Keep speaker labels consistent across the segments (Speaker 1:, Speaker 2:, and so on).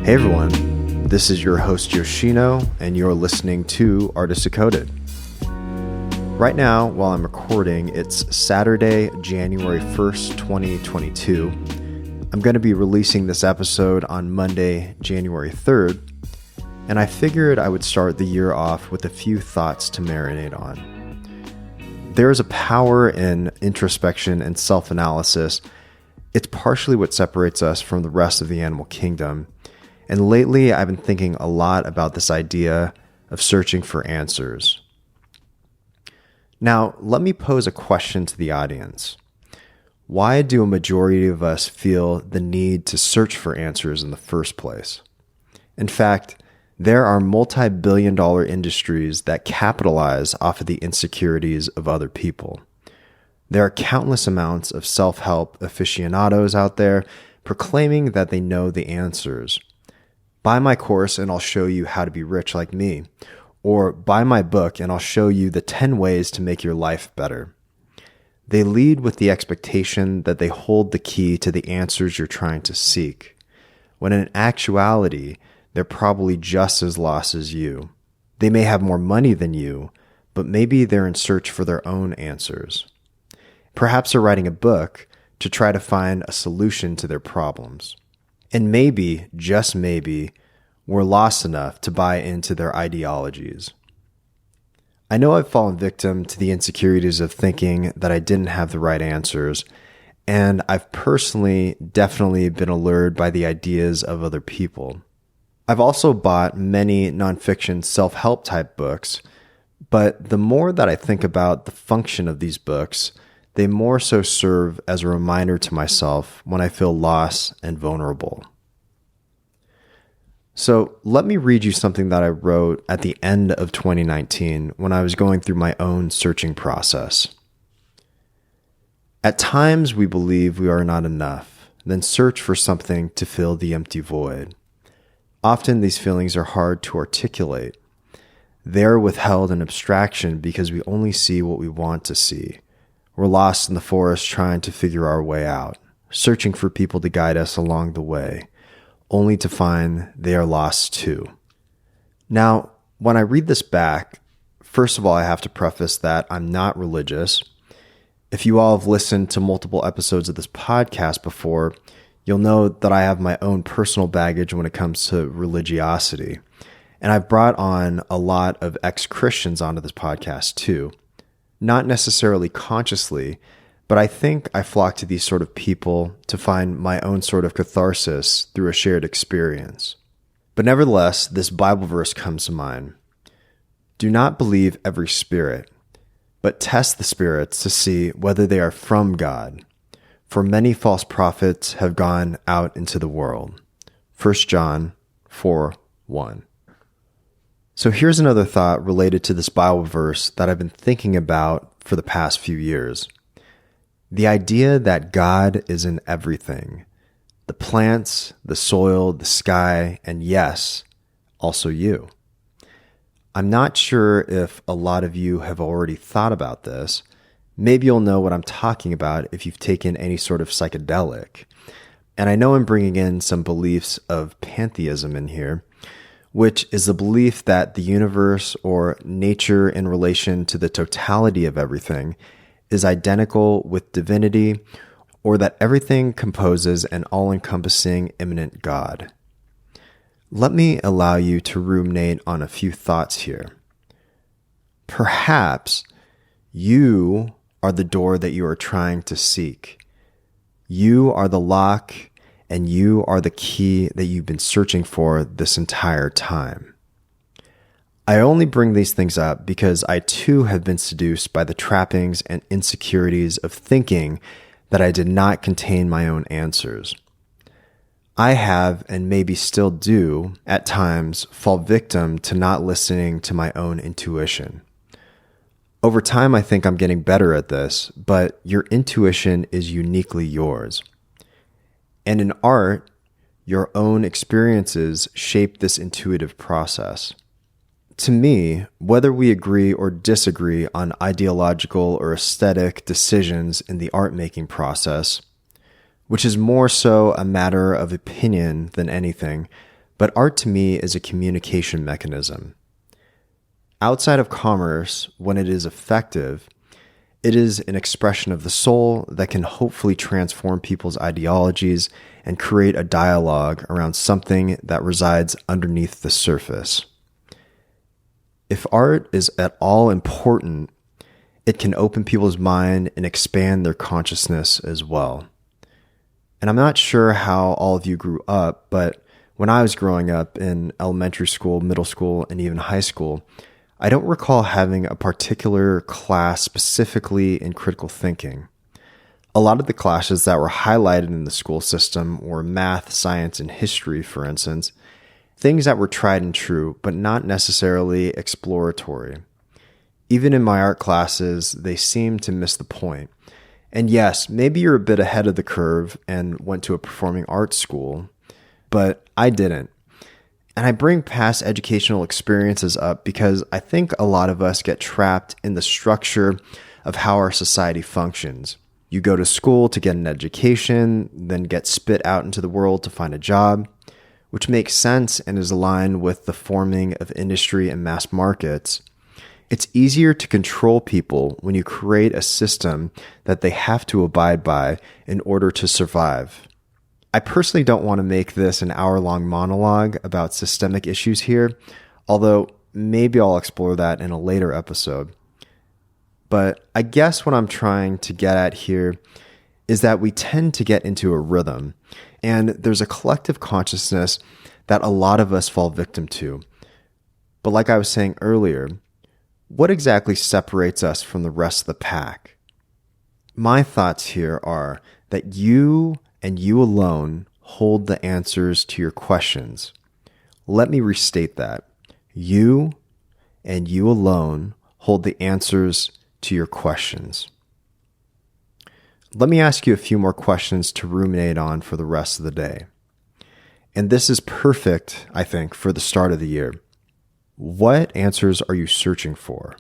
Speaker 1: Hey everyone, this is your host Yoshino, and you're listening to Artist Decoded. Right now, while I'm recording, it's Saturday, January 1st, 2022. I'm going to be releasing this episode on Monday, January 3rd, and I figured I would start the year off with a few thoughts to marinate on. There is a power in introspection and self-analysis. It's partially what separates us from the rest of the animal kingdom. And lately, I've been thinking a lot about this idea of searching for answers. Now, let me pose a question to the audience. Why do a majority of us feel the need to search for answers in the first place? In fact, there are multi-billion-dollar industries that capitalize off of the insecurities of other people. There are countless amounts of self-help aficionados out there proclaiming that they know the answers. Buy my course and I'll show you how to be rich like me. Or buy my book and I'll show you the 10 ways to make your life better. They lead with the expectation that they hold the key to the answers you're trying to seek, when in actuality, they're probably just as lost as you. They may have more money than you, but maybe they're in search for their own answers. Perhaps they're writing a book to try to find a solution to their problems. And maybe, just maybe, we're lost enough to buy into their ideologies. I know I've fallen victim to the insecurities of thinking that I didn't have the right answers, and I've personally definitely been allured by the ideas of other people. I've also bought many nonfiction self-help type books, but the more that I think about the function of these books, they more so serve as a reminder to myself when I feel lost and vulnerable. So let me read you something that I wrote at the end of 2019 when I was going through my own searching process. At times we believe we are not enough, then search for something to fill the empty void. Often these feelings are hard to articulate. They are withheld in abstraction because we only see what we want to see. We're lost in the forest trying to figure our way out, searching for people to guide us along the way, only to find they are lost too. Now, when I read this back, first of all, I have to preface that I'm not religious. If you all have listened to multiple episodes of this podcast before, you'll know that I have my own personal baggage when it comes to religiosity. And I've brought on a lot of ex-Christians onto this podcast too. Not necessarily consciously, but I think I flock to these sort of people to find my own sort of catharsis through a shared experience. But nevertheless, this Bible verse comes to mind. Do not believe every spirit, but test the spirits to see whether they are from God. For many false prophets have gone out into the world. 1 John 4:1. So here's another thought related to this Bible verse that I've been thinking about for the past few years. The idea that God is in everything. The plants, the soil, the sky, and yes, also you. I'm not sure if a lot of you have already thought about this. Maybe you'll know what I'm talking about if you've taken any sort of psychedelic. And I know I'm bringing in some beliefs of pantheism in here, which is the belief that the universe or nature in relation to the totality of everything is identical with divinity, or that everything composes an all-encompassing immanent God. Let me allow you to ruminate on a few thoughts here. Perhaps you are the door that you are trying to seek. You are the lock, and you are the key that you've been searching for this entire time. I only bring these things up because I too have been seduced by the trappings and insecurities of thinking that I did not contain my own answers. I have, and maybe still do, at times fall victim to not listening to my own intuition. Over time, I think I'm getting better at this, but your intuition is uniquely yours. And in art, your own experiences shape this intuitive process. To me, whether we agree or disagree on ideological or aesthetic decisions in the art-making process, which is more so a matter of opinion than anything, But art to me is a communication mechanism. Outside of commerce, when it is effective, it is an expression of the soul that can hopefully transform people's ideologies and create a dialogue around something that resides underneath the surface. If art is at all important, it can open people's mind and expand their consciousness as well. And I'm not sure how all of you grew up, but when I was growing up in elementary school, middle school, and even high school, I don't recall having a particular class specifically in critical thinking. A lot of the classes that were highlighted in the school system were math, science, and history, for instance, things that were tried and true, but not necessarily exploratory. Even in my art classes, they seemed to miss the point. And yes, maybe you're a bit ahead of the curve and went to a performing arts school, but I didn't. And I bring past educational experiences up because I think a lot of us get trapped in the structure of how our society functions. You go to school to get an education, then get spit out into the world to find a job, which makes sense and is aligned with the forming of industry and mass markets. It's easier to control people when you create a system that they have to abide by in order to survive. I personally don't want to make this an hour-long monologue about systemic issues here, although maybe I'll explore that in a later episode. But I guess what I'm trying to get at here is that we tend to get into a rhythm, and there's a collective consciousness that a lot of us fall victim to. But like I was saying earlier, what exactly separates us from the rest of the pack? My thoughts here are that you and you alone hold the answers to your questions. Let me restate that. You and you alone hold the answers to your questions. Let me ask you a few more questions to ruminate on for the rest of the day. And this is perfect, I think, for the start of the year. What answers are you searching for?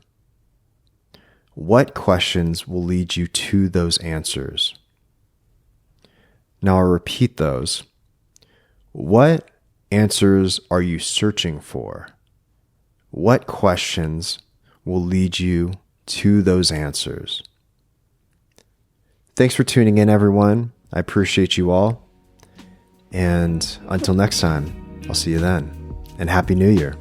Speaker 1: What questions will lead you to those answers? Now I'll repeat those. What answers are you searching for? What questions will lead you to those answers? Thanks for tuning in, everyone. I appreciate you all. And until next time, I'll see you then. And Happy New Year.